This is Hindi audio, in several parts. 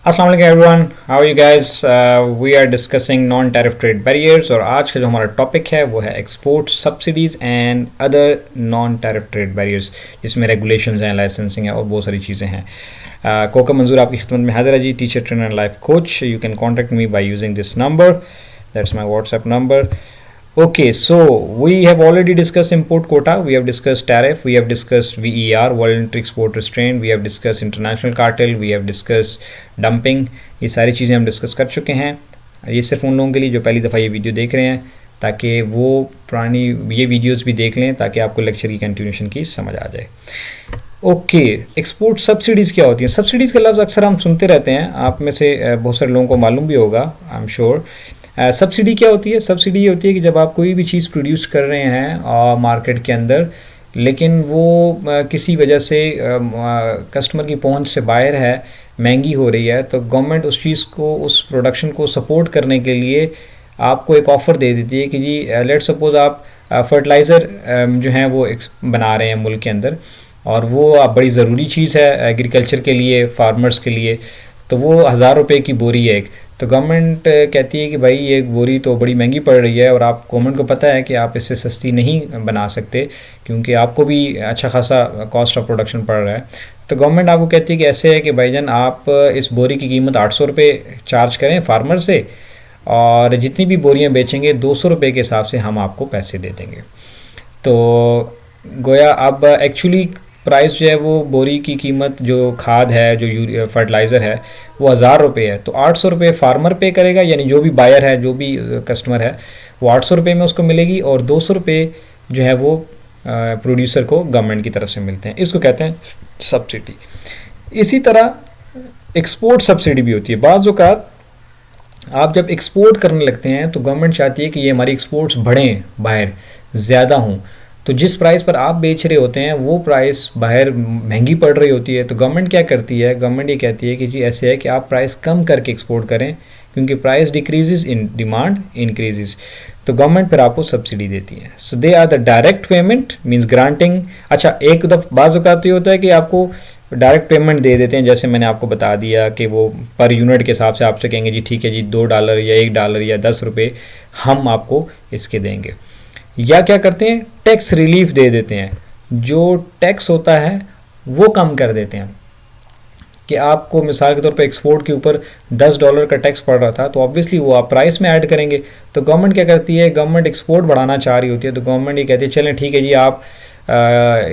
अस्सलाम वालेकुम everyone, how are you guys? We are discussing non tariff trade barriers और आज का जो हमारा टॉपिक है वो है export subsidies and other non tariff trade barriers, जिसमें रेगुलेशंस हैं, लाइसेंसिंग है और बहुत सारी चीज़ें हैं। कोकब मंजूर आपकी खिदमत में हाजिर है जी, teacher trainer and life coach. You can contact me by using this number, that's my WhatsApp number. Okay, so we have already discussed import quota, we have discussed tariff, we have discussed VER, voluntary export restraint, we have discussed international cartel, we have discussed dumping. ये सारी चीज़ें हम डिस्कस कर चुके हैं। ये सिर्फ उन लोगों के लिए जो पहली दफ़ा ये वीडियो देख रहे हैं, ताकि वो पुरानी ये वीडियोस भी देख लें, ताकि आपको लेक्चर की कंटिन्यूशन की समझ आ जाए। ओके, एक्सपोर्ट सब्सिडीज़ क्या होती हैं? सब्सिडीज़ का लफ्ज़ अक्सर हम सुनते रहते हैं, आप में से बहुत सारे लोगों को मालूम भी होगा, आई एम श्योर। सब्सिडी क्या होती है? सब्सिडी ये होती है कि जब आप कोई भी चीज़ प्रोड्यूस कर रहे हैं मार्केट के अंदर, लेकिन वो किसी वजह से कस्टमर की पहुंच से बाहर है, महंगी हो रही है, तो गवर्नमेंट उस चीज़ को, उस प्रोडक्शन को सपोर्ट करने के लिए आपको एक ऑफ़र दे देती है कि जी लेट सपोज़ आप फर्टिलाइज़र जो हैं वो बना रहे हैं मुल्क के अंदर, और वो बड़ी ज़रूरी चीज़ है एग्रीकल्चर के लिए, फार्मर्स के लिए, तो वो 1000 रुपये की बोरी है एक। तो गवर्नमेंट कहती है कि भाई ये बोरी तो बड़ी महंगी पड़ रही है और आप गवर्नमेंट को पता है कि आप इससे सस्ती नहीं बना सकते, क्योंकि आपको भी अच्छा खासा कॉस्ट ऑफ प्रोडक्शन पड़ रहा है। तो गवर्नमेंट आपको कहती है कि ऐसे है कि भाईजान आप इस बोरी की कीमत 800 रुपये चार्ज करें फार्मर से, और जितनी भी बोरियां बेचेंगे 200 रुपये के हिसाब से हम आपको पैसे दे देंगे। तो गोया अब एक्चुअली प्राइस जो है वो बोरी की कीमत जो खाद है, जो फर्टिलाइज़र है, वो 1000 रुपये है। तो 800 रुपये फार्मर पे करेगा, यानी जो भी बायर है, जो भी कस्टमर है, वो 800 रुपये में उसको मिलेगी, और 200 रुपये जो है वो प्रोड्यूसर को गवर्नमेंट की तरफ से मिलते हैं। इसको कहते हैं सब्सिडी। इसी तरह एक्सपोर्ट सब्सिडी भी होती है। बाज़ औक़ात आप जब एक्सपोर्ट करने लगते हैं तो गवर्नमेंट चाहती है कि ये हमारी एक्सपोर्ट्स बढ़ें, बाहर ज़्यादा हों, तो जिस प्राइस पर आप बेच रहे होते हैं वो प्राइस बाहर महंगी पड़ रही होती है। तो गवर्नमेंट क्या करती है? गवर्नमेंट ये कहती है कि जी ऐसे है कि आप प्राइस कम करके एक्सपोर्ट करें, क्योंकि price decreases in demand increases. तो गवर्नमेंट फिर आपको सब्सिडी देती है। So they are the direct payment, means granting. अच्छा, एक दफ़ा बाज़ औक़ात ये होता है कि आपको डायरेक्ट पेमेंट दे देते हैं, जैसे मैंने आपको बता दिया कि वो पर यूनिट के हिसाब से आपसे कहेंगे जी ठीक है जी $2 या $1 या 10 रुपये हम आपको इसके देंगे। या क्या करते हैं? टैक्स रिलीफ दे देते हैं, जो टैक्स होता है वो कम कर देते हैं। कि आपको मिसाल के तौर पे एक्सपोर्ट के ऊपर $10 का टैक्स पड़ रहा था, तो ऑब्वियसली वो आप प्राइस में ऐड करेंगे। तो गवर्नमेंट क्या करती है? गवर्नमेंट एक्सपोर्ट बढ़ाना चाह रही होती है, तो गवर्नमेंट ये कहती है चलें ठीक है जी, आप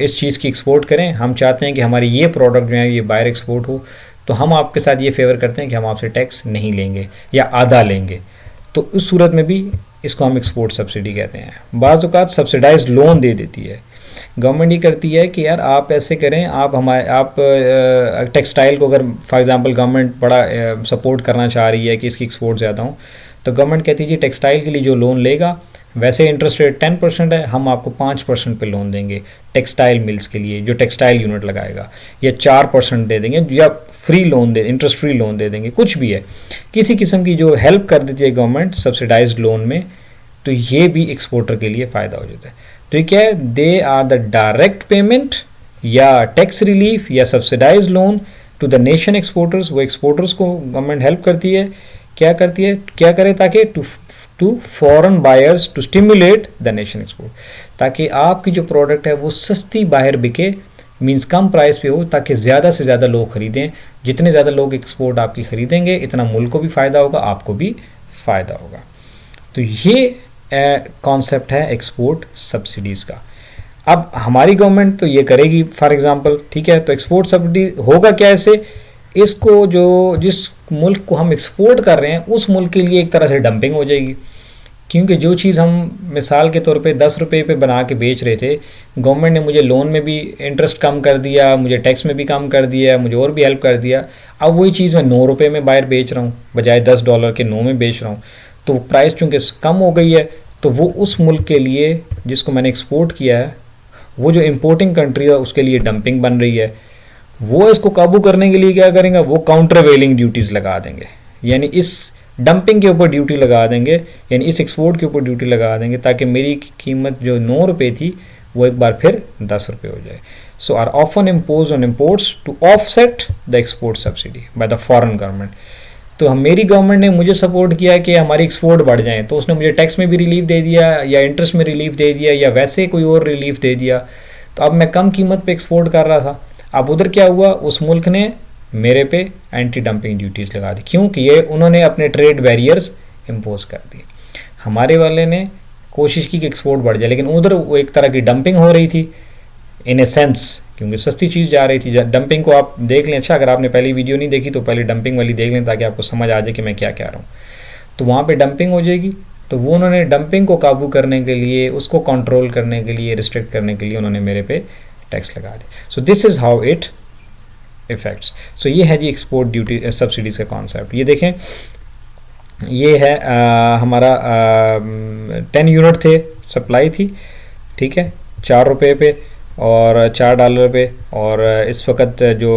इस चीज़ की एक्सपोर्ट करें, हम चाहते हैं कि हमारी ये प्रोडक्ट जो है ये बाहर एक्सपोर्ट हो, तो हम आपके साथ ये फेवर करते हैं कि हम आपसे टैक्स नहीं लेंगे या आधा लेंगे। तो उस सूरत में भी इसको हम एक्सपोर्ट सब्सिडी कहते हैं। बाज़ औक़ात सब्सिडाइज लोन दे देती है गवर्नमेंट। ये करती है कि यार आप ऐसे करें, आप टेक्सटाइल को अगर फॉर एग्जांपल गवर्नमेंट बड़ा सपोर्ट करना चाह रही है कि इसकी एक्सपोर्ट ज़्यादा हो, तो गवर्नमेंट कहती है जी टेक्सटाइल के लिए जो लोन लेगा, वैसे इंटरेस्ट रेट 10% है, हम आपको 5% पे लोन देंगे टेक्सटाइल मिल्स के लिए, जो टेक्सटाइल यूनिट लगाएगा, या 4% दे देंगे, या फ्री लोन दे, इंटरेस्ट फ्री लोन दे देंगे, कुछ भी है, किसी किस्म की जो हेल्प कर देती है गवर्नमेंट सब्सिडाइज्ड लोन में। तो ये भी एक्सपोर्टर के लिए फ़ायदा हो जाता है। तो ये क्या है? They are the direct payment या टैक्स रिलीफ या subsidize loan to the nation exporters. वो एक्सपोर्टर्स को गवर्नमेंट हेल्प करती है, क्या करती है, क्या करे, ताकि to foreign buyers to stimulate the nation export, ताकि आपकी जो प्रोडक्ट है वो सस्ती बाहर बिके, मींस कम प्राइस पे हो, ताकि ज़्यादा से ज़्यादा लोग ख़रीदें। जितने ज़्यादा लोग एक्सपोर्ट आपकी ख़रीदेंगे, इतना मुल्क को भी फ़ायदा होगा, आपको भी फ़ायदा होगा। तो ये कॉन्सेप्ट है एक्सपोर्ट सब्सिडीज़ का। अब हमारी गवर्नमेंट तो ये करेगी फॉर एग्जांपल, ठीक है, तो एक्सपोर्ट सब्सिडी होगा क्या ऐसे? इसको जो जिस मुल्क को हम एक्सपोर्ट कर रहे हैं उस मुल्क के लिए एक तरह से डंपिंग हो जाएगी, क्योंकि जो चीज़ हम मिसाल के तौर पे 10 रुपये पे बना के बेच रहे थे, गवर्नमेंट ने मुझे लोन में भी इंटरेस्ट कम कर दिया, मुझे टैक्स में भी कम कर दिया, मुझे और भी हेल्प कर दिया। अब वही चीज़ मैं 9 रुपये में बाहर बेच रहा हूँ, बजाय $10 के 9 में बेच रहा हूँ, तो प्राइस चूँकि कम हो गई है, तो वो उस मुल्क के लिए जिसको मैंने एक्सपोर्ट किया है, वो जो इम्पोर्टिंग कंट्री है उसके लिए डंपिंग बन रही है। वो इसको काबू करने के लिए क्या करेंगे? वो काउंटरवेलिंग ड्यूटीज़ लगा देंगे, यानी इस डंपिंग के ऊपर ड्यूटी लगा देंगे, यानी इस एक्सपोर्ट के ऊपर ड्यूटी लगा देंगे, ताकि मेरी कीमत जो 9 रुपये थी वो एक बार फिर 10 रुपये हो जाए। so are often imposed on imports to offset the export subsidy by the foreign government. तो हम मेरी गवर्नमेंट ने मुझे सपोर्ट किया कि हमारी एक्सपोर्ट बढ़ जाए, तो उसने मुझे टैक्स में भी रिलीफ दे दिया या इंटरेस्ट में रिलीफ दे दिया या वैसे कोई और रिलीफ दे दिया, तो अब मैं कम कीमत पे एक्सपोर्ट कर रहा था. अब उधर क्या हुआ, उस मुल्क ने मेरे पे एंटी डंपिंग ड्यूटीज़ लगा दी, क्योंकि ये उन्होंने अपने ट्रेड बैरियर्स इम्पोज कर दिए. हमारे वाले ने कोशिश की कि एक्सपोर्ट बढ़ जाए, लेकिन उधर वो एक तरह की डंपिंग हो रही थी इन ए सेंस, क्योंकि सस्ती चीज़ जा रही थी. डंपिंग को आप देख लें, अच्छा अगर आपने पहली वीडियो नहीं देखी तो पहले डंपिंग वाली देख लें ताकि आपको समझ आ जाए कि मैं क्या कह रहा हूँ. तो वहाँ पे डंपिंग हो जाएगी, तो वो उन्होंने डंपिंग को काबू करने के लिए, उसको कंट्रोल करने के लिए, रिस्ट्रिक्ट करने के लिए उन्होंने मेरे पे टैक्स लगा दिया. So this is how it effects. So ये है जी एक्सपोर्ट ड्यूटी सब्सिडीज़ का कॉन्सेप्ट. ये देखें, ये है हमारा 10 यूनिट थे, सप्लाई थी, ठीक है, ₹4 पे और $4 पे, और इस वक्त जो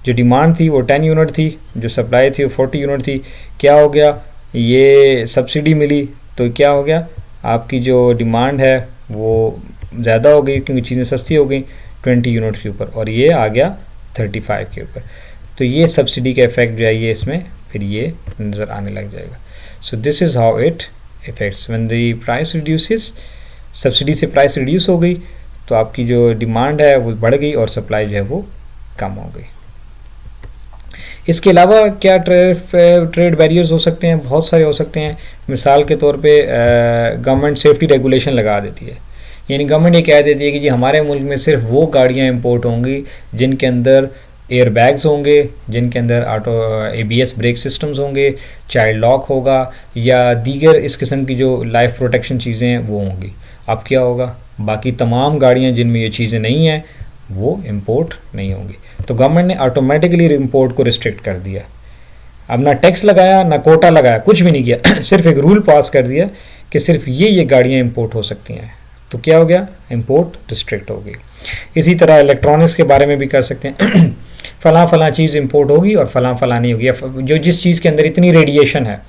जो डिमांड थी वो 10 यूनिट थी, जो सप्लाई थी वो 40 यूनिट थी. क्या हो गया, ये सब्सिडी मिली तो क्या हो गया, आपकी जो डिमांड है वो ज़्यादा हो गई क्योंकि चीज़ें सस्ती हो गई 20 यूनिट के ऊपर, और ये आ गया 35 के ऊपर. तो ये सब्सिडी का इफेक्ट जो है ये इसमें फिर ये नज़र आने लग जाएगा. सो this is how it effects when the price reduces. Subsidy से प्राइस रिड्यूस हो गई तो आपकी जो डिमांड है वो बढ़ गई और सप्लाई जो है वो कम हो गई. इसके अलावा क्या ट्रेड बैरियर्स हो सकते हैं, बहुत सारे हो सकते हैं. मिसाल के तौर पे गवर्नमेंट सेफ्टी रेगुलेशन लगा देती है, यानी गवर्नमेंट ये कह देती है कि जी हमारे मुल्क में सिर्फ वो गाड़ियाँ इंपोर्ट होंगी जिनके अंदर एयर बैग्स होंगे, जिनके अंदर ऑटो ABS ब्रेक सिस्टम्स होंगे, चाइल्ड लॉक होगा या दीगर इस किस्म की जो लाइफ प्रोटेक्शन चीज़ें हैं वो होंगी. अब क्या होगा, बाकी तमाम गाड़ियाँ जिनमें ये चीज़ें नहीं हैं वो इंपोर्ट नहीं होंगी. तो गवर्नमेंट ने ऑटोमेटिकली इंपोर्ट को रिस्ट्रिक्ट कर दिया. अब ना टैक्स लगाया ना कोटा लगाया, कुछ भी नहीं किया, सिर्फ एक रूल पास कर दिया कि सिर्फ ये गाड़ियाँ इंपोर्ट हो सकती हैं. तो क्या हो गया, इंपोर्ट रिस्ट्रिक्ट हो गई. इसी तरह इलेक्ट्रॉनिक्स के बारे में भी कर सकते हैं फलां चीज़ इंपोर्ट होगी और फलां नहीं होगी. जो जिस चीज़ के अंदर इतनी रेडिएशन है,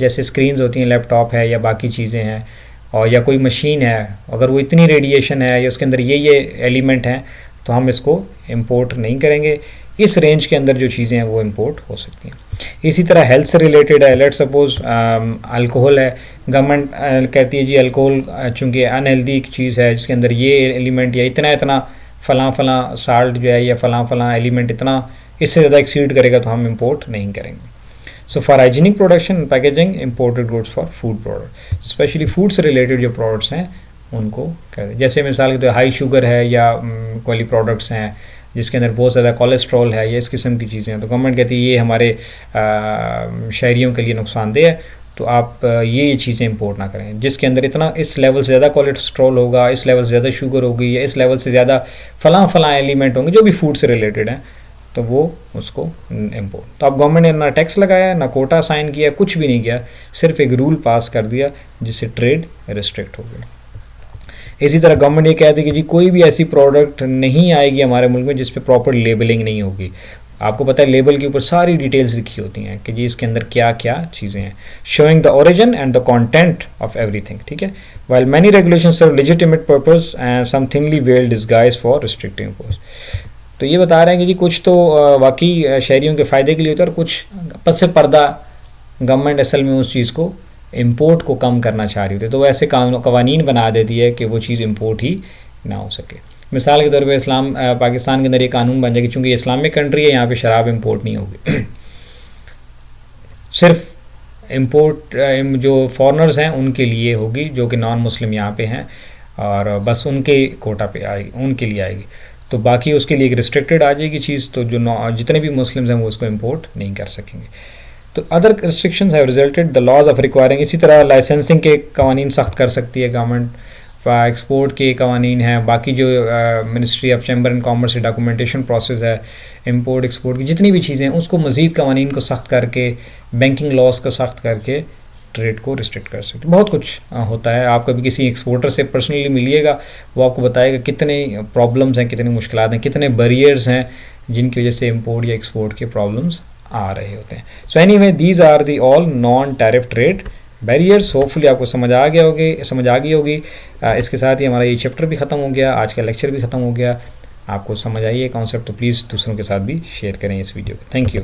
जैसे स्क्रीन्स होती हैं, लैपटॉप है या बाकी चीज़ें हैं, और या कोई मशीन है, अगर वो इतनी रेडिएशन है या उसके अंदर ये एलिमेंट हैं तो हम इसको इंपोर्ट नहीं करेंगे. इस रेंज के अंदर जो चीज़ें हैं वो इंपोर्ट हो सकती हैं. इसी तरह हेल्थ से रिलेटेड है, लेट सपोज अल्कोहल है, गवर्नमेंट कहती है जी अल्कोहल चूँकि अनहेल्दी चीज़ है जिसके अंदर ये एलिमेंट या इतना फलां साल्ट जो है या फलां एलिमेंट इतना इससे ज़्यादा एक्सीड करेगा तो हम इंपोर्ट नहीं करेंगे. So for hygienic production packaging imported goods for food product, specially food से रिलेटेड जो प्रोडक्ट्स हैं उनको कहते हैं. जैसे मिसाल के तौर हाई शुगर है या कोई प्रोडक्ट्स हैं जिसके अंदर बहुत ज़्यादा कोलेस्ट्रॉल है या इस किस्म की चीज़ें हैं, तो गवर्नमेंट कहती है ये हमारे शहरियों के लिए नुकसानदेह है, तो आप ये चीज़ें इंपोर्ट ना करें. जिसके अंदर इतना इस लेवल से ज़्यादा कोलेस्ट्रॉल होगा, इस लेवल से ज़्यादा शुगर होगी या इस लेवल से ज़्यादा फलां एलिमेंट होंगे जो भी फूड से रिलेटेड हैं, तो वो उसको इंपोर्ट. तो अब गवर्नमेंट ने ना टैक्स लगाया, ना कोटा साइन किया, कुछ भी नहीं किया, सिर्फ एक रूल पास कर दिया जिससे ट्रेड रिस्ट्रिक्ट हो गया. इसी तरह गवर्नमेंट ये कहती है कि जी कोई भी ऐसी प्रोडक्ट नहीं आएगी हमारे मुल्क में जिस पे प्रॉपर लेबलिंग नहीं होगी. आपको पता है लेबल के ऊपर सारी डिटेल्स लिखी होती हैं कि जी इसके अंदर क्या क्या चीज़ें हैं, showing the origin and the content of everything, ठीक है. While many regulations serve legitimate purpose and some thinly well disguise for restricting purpose. तो ये बता रहे हैं कि जी कुछ तो वाकई शहरियों के फ़ायदे के लिए होता है और कुछ पस से पर्दा गवर्नमेंट असल में उस चीज़ को इंपोर्ट को कम करना चाह रही होती है, तो वो ऐसे कवानीन बना देती है कि वो चीज़ इंपोर्ट ही ना हो सके. मिसाल के तौर पे पाकिस्तान के अंदर ये कानून बन जाएगी, चूँकि इस्लामिक कंट्री है, यहाँ पे शराब इंपोर्ट नहीं होगी सिर्फ इंपोर्ट जो फॉरनर्स हैं उनके लिए होगी, जो कि नॉन मुस्लिम यहाँ पे हैं, और बस उनके कोटा पे आएगी, उनके लिए आएगी. तो बाकी उसके लिए एक रिस्ट्रिक्टेड आ जाएगी चीज़, तो जो जितने भी मुस्लिम्स हैं वो उसको इंपोर्ट नहीं कर सकेंगे. तो other restrictions have resulted the laws of requiring. इसी तरह लाइसेंसिंग के कवानीन सख्त कर सकती है गवर्नमेंट, एक्सपोर्ट के कवानीन हैं, बाकी जो ministry of chamber and commerce से डॉक्यूमेंटेशन प्रोसेस है, इंपोर्ट एक्सपोर्ट की जितनी भी चीज़ें हैं उसको मज़ीद कवानीन को सख्त करके, बैंकिंग लॉज को सख्त करके ट्रेड को रिस्ट्रिक्ट कर सकते. बहुत कुछ होता है. आप कभी किसी एक्सपोर्टर से पर्सनली मिलिएगा, वो आपको बताएगा कितने प्रॉब्लम्स हैं, कितनी मुश्किलात हैं, कितने बैरियर्स हैं जिनकी वजह से इंपोर्ट या एक्सपोर्ट के प्रॉब्लम्स आ रहे होते हैं. So anyway these are the all non tariff trade barriers. Hopefully आपको समझ आ गई होगी। इसके साथ ही हमारा ये चैप्टर भी ख़त्म हो गया, आज का लेक्चर भी ख़त्म हो गया। आपको समझ आई है कॉन्सेप्ट, तो प्लीज़ दूसरों के साथ भी शेयर करें इस वीडियो को। Thank you.